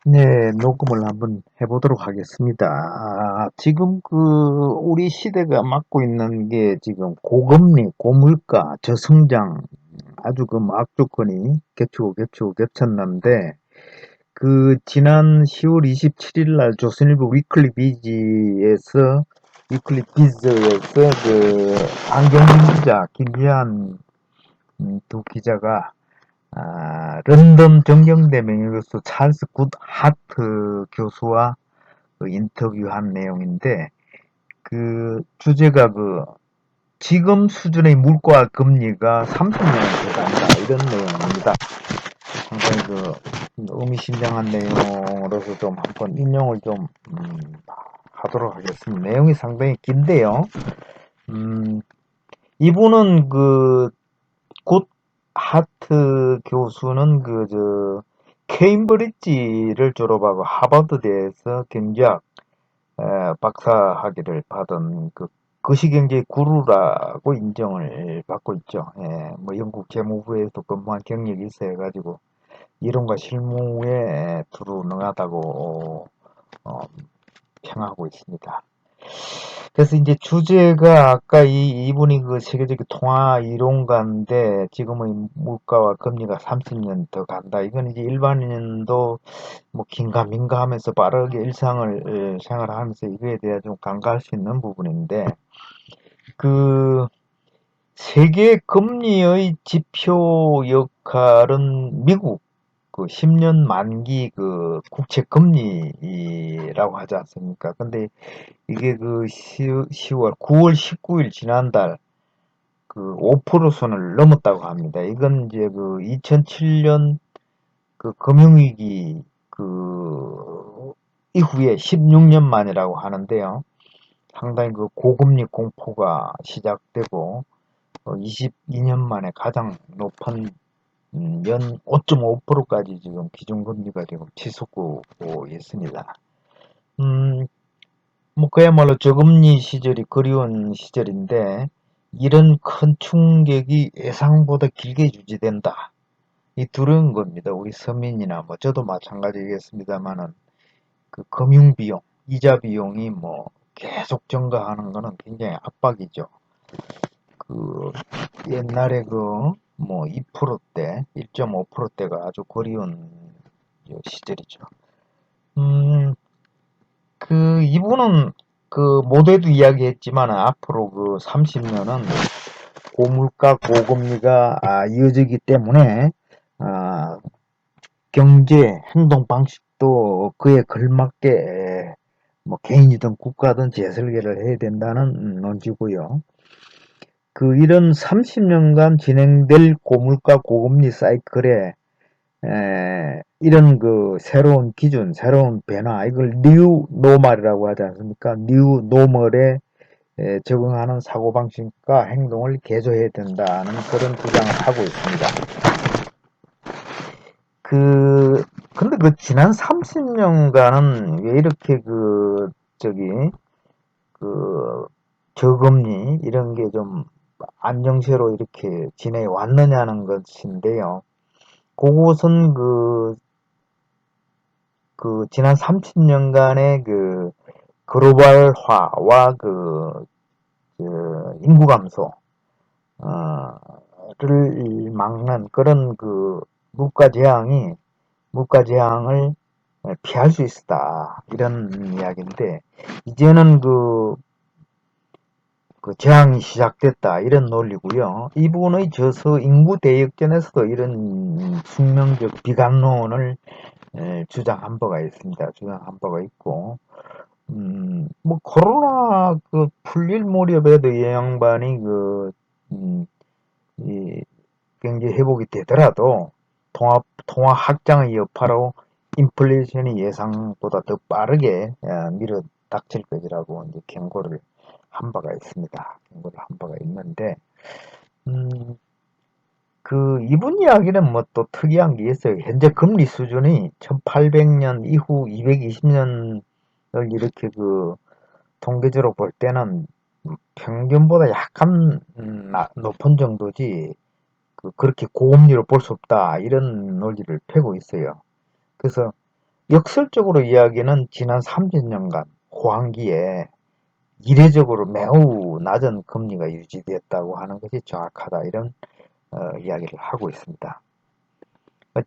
네, 녹음을 한번 해보도록 하겠습니다. 지금 우리 시대가 맞고 있는 게 지금 고금리, 고물가, 저성장, 아주 악조건이 겹치고 겹쳤는데, 지난 10월 27일 날 조선일보 위클리 비즈에서 안경민 기자, 김지한 두 기자가 런던 정경대 명예교수 찰스 굿 하트 교수와 인터뷰한 내용인데, 주제가 지금 수준의 물가 금리가 30년을 돼간다, 이런 내용입니다. 상당히 의미심장한 내용으로서 좀 한번 인용을 좀 하도록 하겠습니다. 내용이 상당히 긴데요. 이분은 굿 하트 교수는 케임브리지를 졸업하고 하버드대에서 경제학 박사학위를 받은 거시경제 구루라고 인정을 받고 있죠. 뭐 영국 재무부에도 근무한 경력이 있어 가지고 이론과 실무에 두루 능하다고 평하고 있습니다. 그래서 이제 주제가 아까 이분이 세계적인 통화 이론가인데 지금의 물가와 금리가 30년 더 간다. 이건 이제 일반인도 뭐 긴가민가 하면서 빠르게 일상을 생활하면서 이거에 대해 좀 간과할 수 있는 부분인데, 그 세계 금리의 지표 역할은 미국 10년 만기 국채 금리라고 하지 않습니까? 근데 이게 9월 19일 지난달 5% 선을 넘었다고 합니다. 이건 이제 2007년 금융위기 이후에 16년 만이라고 하는데요. 상당히 고금리 공포가 시작되고 22년 만에 가장 높은 연 5.5%까지 지금 기준금리가 지금 치솟고 있습니다. 음, 뭐 그야말로 저금리 시절이 그리운 시절인데 이런 큰 충격이 예상보다 길게 유지된다. 이 두려운 겁니다. 우리 서민이나 뭐 저도 마찬가지겠습니다만은 금융 비용, 이자 비용이 뭐 계속 증가하는 거는 굉장히 압박이죠. 그 옛날에 뭐 2%대, 1.5%대가 아주 그리운 시절이죠. 이분은 모두에도 이야기했지만 앞으로 30년은 고물가, 고금리가 이어지기 때문에 아, 경제 행동 방식도 그에 걸맞게 뭐 개인이든 국가든 재설계를 해야 된다는 논지고요. 이런 30년간 진행될 고물가 고금리 사이클에 이런 새로운 기준, 새로운 변화, 이걸 뉴 노멀이라고 하지 않습니까? 뉴 노멀에 적응하는 사고방식과 행동을 개조해야 된다는 그런 주장을 하고 있습니다. 근데 지난 30년간은 왜 이렇게 저기, 저금리, 이런 게 좀 안정세로 이렇게 지내 왔느냐는 것인데요. 그것은 지난 30년간의 글로벌화와 인구 감소, 를 막는 그런 물가 재앙을 피할 수 있었다. 이런 이야기인데, 이제는 재앙이 시작됐다. 이런 논리고요. 이분의 저서 인구 대역전에서도 이런 숙명적 비관론을 주장한 바가 있습니다. 주장한 바가 있고, 뭐 코로나 풀릴 무렵에도 이 양반이 이 경제 회복이 되더라도 통화 확장의 여파로 인플레이션이 예상보다 더 빠르게 밀어 닥칠 것이라고 이제 경고를 한 바가 있습니다. 경고를 한 바가 있는데, 음, 이분 이야기는 뭐 또 특이한 게 있어요. 현재 금리 수준이 1800년 이후 220년을 이렇게 통계적으로 볼 때는 평균보다 약간 높은 정도지 그렇게 고금리로 볼 수 없다, 이런 논리를 펴고 있어요. 그래서 역설적으로 이야기는 지난 30년간 호황기에 이례적으로 매우 낮은 금리가 유지되었다고 하는 것이 정확하다. 이런 이야기를 하고 있습니다.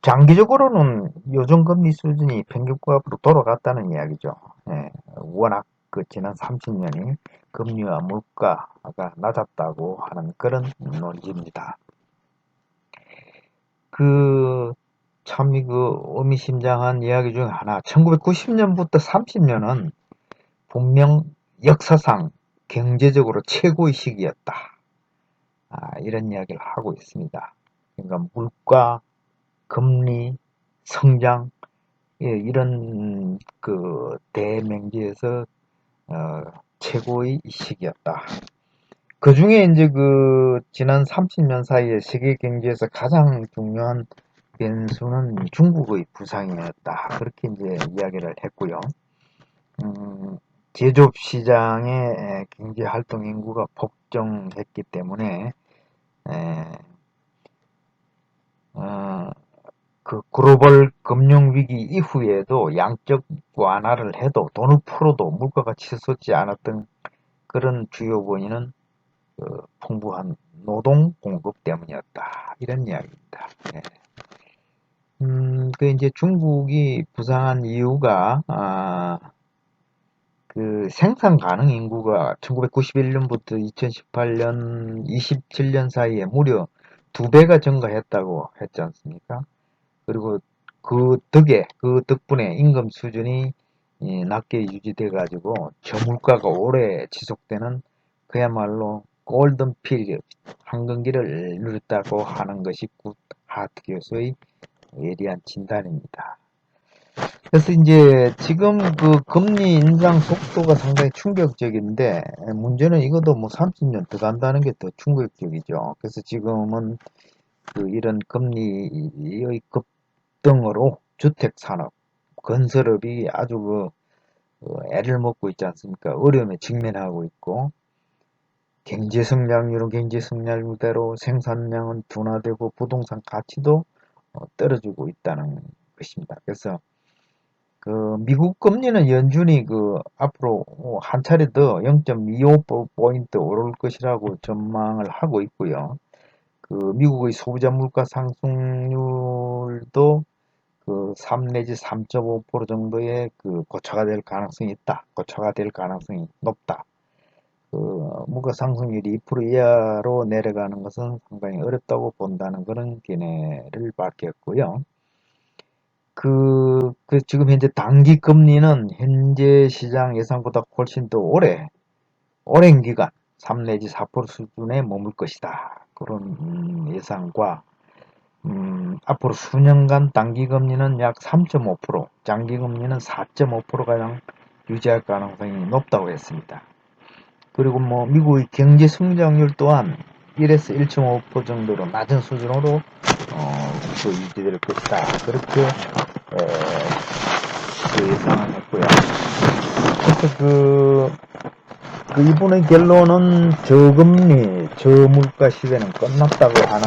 장기적으로는 요정금리 수준이 평균가 앞으로 돌아갔다는 이야기죠. 예, 워낙 그 지난 30년이 금리와 물가가 낮았다고 하는 그런 논지입니다. 참 의미심장한 이야기 중에 하나, 1990년부터 30년은 분명 역사상 경제적으로 최고의 시기였다. 이런 이야기를 하고 있습니다. 그러니까 물가, 금리, 성장, 이런 그 대명지에서 최고의 시기였다. 그 중에 이제 지난 30년 사이에 세계 경제에서 가장 중요한 변수는 중국의 부상이었다. 그렇게 이제 이야기를 했고요. 제조업 시장의 경제 활동 인구가 폭증했기 때문에 그 글로벌 금융 위기 이후에도 양적 완화를 해도 돈을 풀어도 물가가 치솟지 않았던 그런 주요 원인은 풍부한 노동 공급 때문이었다. 이런 이야기입니다. 네. 이제 중국이 부상한 이유가 그 생산 가능 인구가 1991년부터 2018년, 27년 사이에 무려 2배가 증가했다고 했지 않습니까? 그리고 그 덕분에 임금 수준이 낮게 유지돼 가지고 저물가가 오래 지속되는 그야말로 골든 피리어드, 황금기를 누렸다고 하는 것이 굿 하트 교수의 예리한 진단입니다. 그래서 이제 지금 그 금리 인상 속도가 상당히 충격적인데, 문제는 이것도 뭐 30년 더 간다는 게 더 충격적이죠. 그래서 지금은 이런 금리의 급등으로 주택산업, 건설업이 아주 애를 먹고 있지 않습니까? 어려움에 직면하고 있고, 경제 성장률은 경제 성장률대로 생산량은 둔화되고 부동산 가치도 떨어지고 있다는 것입니다. 그래서 미국 금리는 연준이 앞으로 한 차례 더 0.25포인트 오를 것이라고 전망을 하고 있고요. 미국의 소비자 물가 상승률도 3 내지 3.5% 정도의 고차가 될 가능성이 있다. 고차가 될 가능성이 높다. 물가 상승률이 2% 이하로 내려가는 것은 상당히 어렵다고 본다는 그런 견해를 밝혔고요. 지금 현재 단기 금리는 현재 시장 예상보다 훨씬 더 오랜 기간 3 내지 4% 수준에 머물 것이다. 그런 예상과 앞으로 수년간 단기 금리는 약 3.5%, 장기 금리는 4.5%가량 유지할 가능성이 높다고 했습니다. 그리고 미국의 경제 성장률 또한 1에서 1.5% 정도로 낮은 수준으로 유지될 것이다. 그렇게 예상을 했고요. 그래서 이분의 결론은 저금리, 저물가 시대는 끝났다고 하는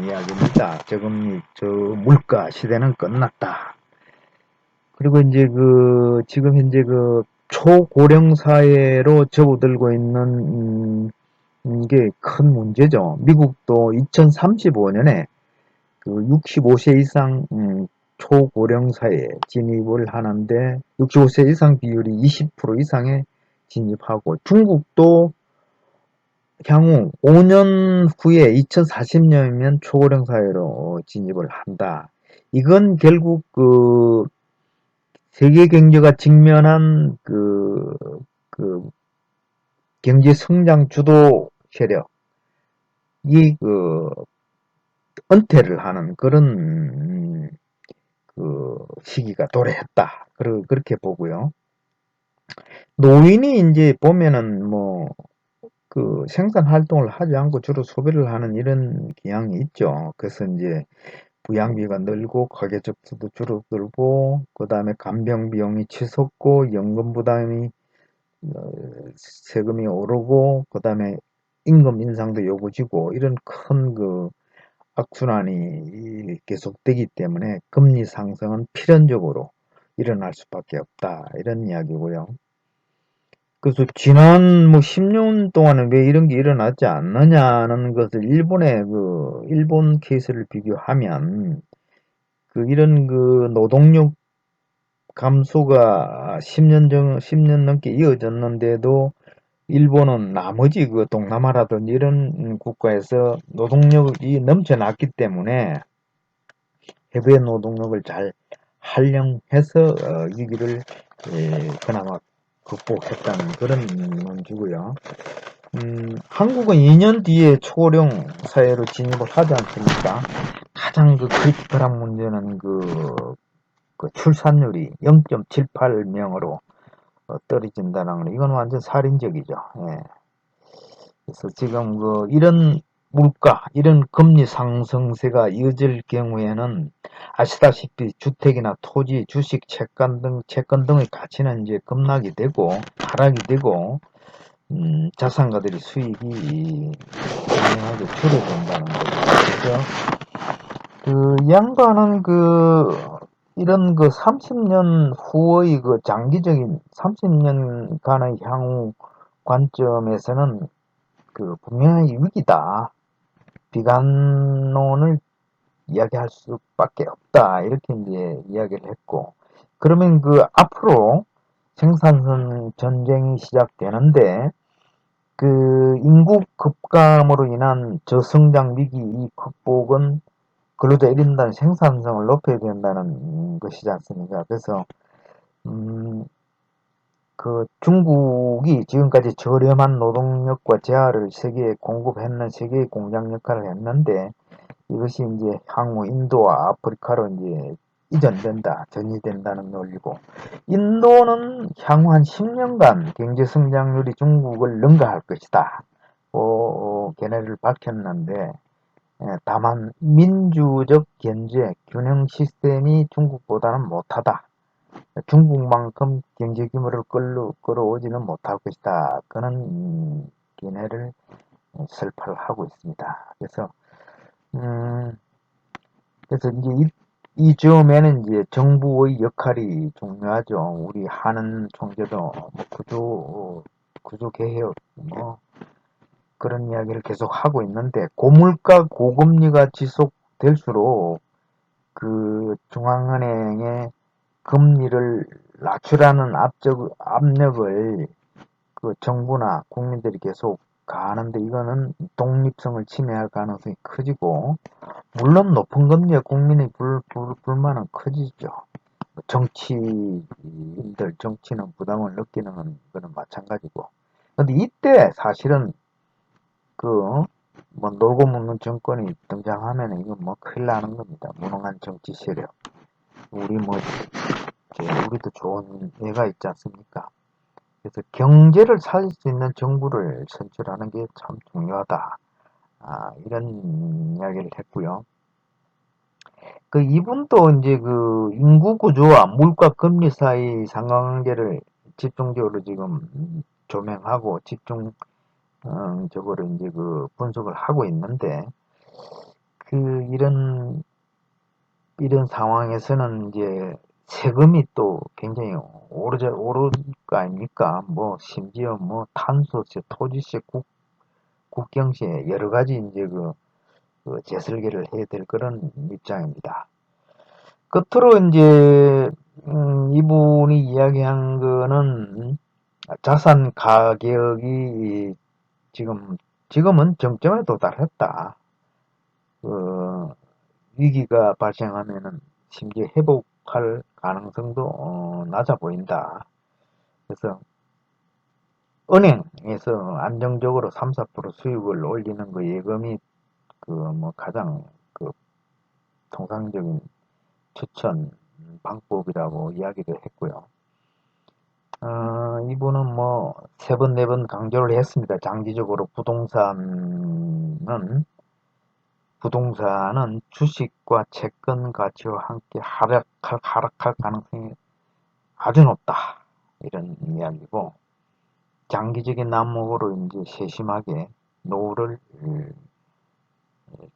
이야기입니다. 저금리, 저물가 시대는 끝났다. 그리고 이제 지금 현재 초고령 사회로 접어들고 있는 게 큰 문제죠. 미국도 2035년에 65세 이상 초고령 사회에 진입을 하는데 65세 이상 비율이 20% 이상에 진입하고, 중국도 향후 5년 후에 2040년이면 초고령 사회로 진입을 한다. 이건 결국 세계 경제가 직면한 경제 성장 주도 세력이 은퇴를 하는 그런 시기가 도래했다. 그렇게 보고요. 노인이 이제 보면은 생산 활동을 하지 않고 주로 소비를 하는 이런 경향이 있죠. 그래서 이제 부양비가 늘고 가계 접수도 줄어들고, 그 다음에 간병 비용이 치솟고, 연금 부담이 세금이 오르고, 그 다음에 임금 인상도 요구지고, 이런 큰 악순환이 계속되기 때문에 금리 상승은 필연적으로 일어날 수밖에 없다. 이런 이야기고요. 그래서 지난 뭐 10년 동안은 왜 이런 게 일어나지 않느냐는 것을 일본 케이스를 비교하면 이런 노동력 감소가 10년 넘게 이어졌는데도 일본은 나머지 동남아라든지 이런 국가에서 노동력이 넘쳐났기 때문에 해외 노동력을 잘 활용해서 위기를 그나마 극복했다는 그런 논지고요. 한국은 2년 뒤에 초고령 사회로 진입을 하지 않습니까? 가장 크리티컬한 문제는 출산율이 0.78명으로 떨어진다는 거, 이건 완전 살인적이죠. 예. 그래서 지금 이런 이런 금리 상승세가 이어질 경우에는 아시다시피 주택이나 토지, 주식, 채권 등의 가치는 이제 급락이 되고 하락이 되고 자산가들의 수익이 분명하게 줄어든다는 거죠. 그래서 이 양반은 이런 30년 후의 장기적인 30년간의 향후 관점에서는 분명히 위기다. 비관론을 이야기할 수밖에 없다. 이렇게 이제 이야기를 했고, 그러면 앞으로 생산성 전쟁이 시작되는데, 인구 급감으로 인한 저성장 위기 이 극복은 근로자 1인당 생산성을 높여야 된다는 것이지 않습니까? 그래서, 음, 중국이 지금까지 저렴한 노동력과 재화를 세계에 공급했는 세계의 공장 역할을 했는데, 이것이 이제 향후 인도와 아프리카로 이제 전이된다는 논리고, 인도는 향후 한 10년간 경제 성장률이 중국을 능가할 것이다. 견해를 밝혔는데, 다만 민주적 견제 균형 시스템이 중국보다는 못하다. 중국만큼 경제 규모를 끌어오지는 못할 것이다. 그런 견해를 설파를 하고 있습니다. 음, 그래서 이제 이 점에는 이제 정부의 역할이 중요하죠. 우리 하는 총재도 구조 개혁 그런 이야기를 계속 하고 있는데, 고물가 고금리가 지속될수록 중앙은행의 금리를 낮추라는 압력을 정부나 국민들이 계속 가하는데, 이거는 독립성을 침해할 가능성이 커지고, 물론 높은 금리에 국민의 불만은 커지죠. 정치는 부담을 느끼는 거는 마찬가지고. 근데 이때 사실은 놀고 먹는 정권이 등장하면 이건 큰일 나는 겁니다. 무능한 정치 세력. 우리도 좋은 예가 있지 않습니까? 그래서 경제를 살릴 수 있는 정부를 선출하는 게 참 중요하다. 이런 이야기를 했고요. 이분도 이제 인구 구조와 물가 금리 사이 상관관계를 집중적으로 지금 조명하고 집중적으로 이제 분석을 하고 있는데, 이런 상황에서는 이제 세금이 또 굉장히 오를 거 아닙니까? 심지어 탄소세, 토지세, 국경세, 여러 가지 이제 재설계를 해야 될 그런 입장입니다. 끝으로 이제, 이분이 이야기한 거는 자산 가격이 지금은 정점에 도달했다. 위기가 발생하면은 심지어 회복할 가능성도 낮아 보인다. 그래서 은행에서 안정적으로 3, 4% 수익을 올리는 예금이 가장 통상적인 추천 방법이라고 이야기를 했고요. 이분은 세 번, 네 번 강조를 했습니다. 장기적으로 부동산은 주식과 채권 가치와 함께 하락할 가능성이 아주 높다. 이런 이야기고, 장기적인 안목으로 이제 세심하게 노후를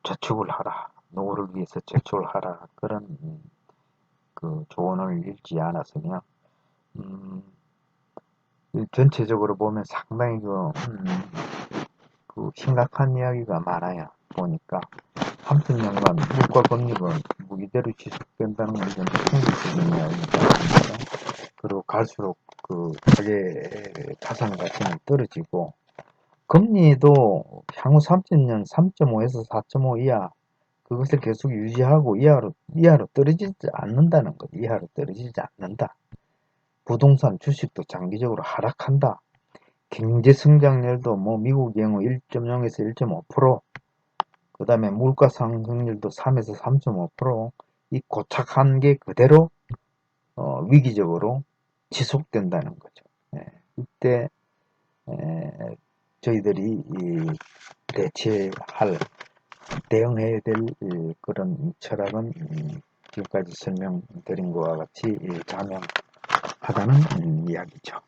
저축을 하라. 노후를 위해서 저축을 하라. 그 조언을 읽지 않았으며, 전체적으로 보면 상당히 그 심각한 이야기가 많아요. 보니까 30년간 물가 금리가 무기대로 지속된다는 건 이건 충격적인 이야기입니다. 그리고 갈수록 그 가계 자산 가치는 떨어지고, 금리도 향후 30년 3.5에서 4.5 이하, 그것을 계속 유지하고 이하로 떨어지지 않는다는 것. 이하로 떨어지지 않는다. 부동산 주식도 장기적으로 하락한다. 경제 성장률도 뭐 미국 경우 1.0에서 1.5%, 그 다음에 물가 상승률도 3에서 3.5%, 이 고착한 게 그대로 위기적으로 지속된다는 거죠. 이때 저희들이 대응해야 될 그런 철학은 지금까지 설명드린 것과 같이 자명하다는 이야기죠.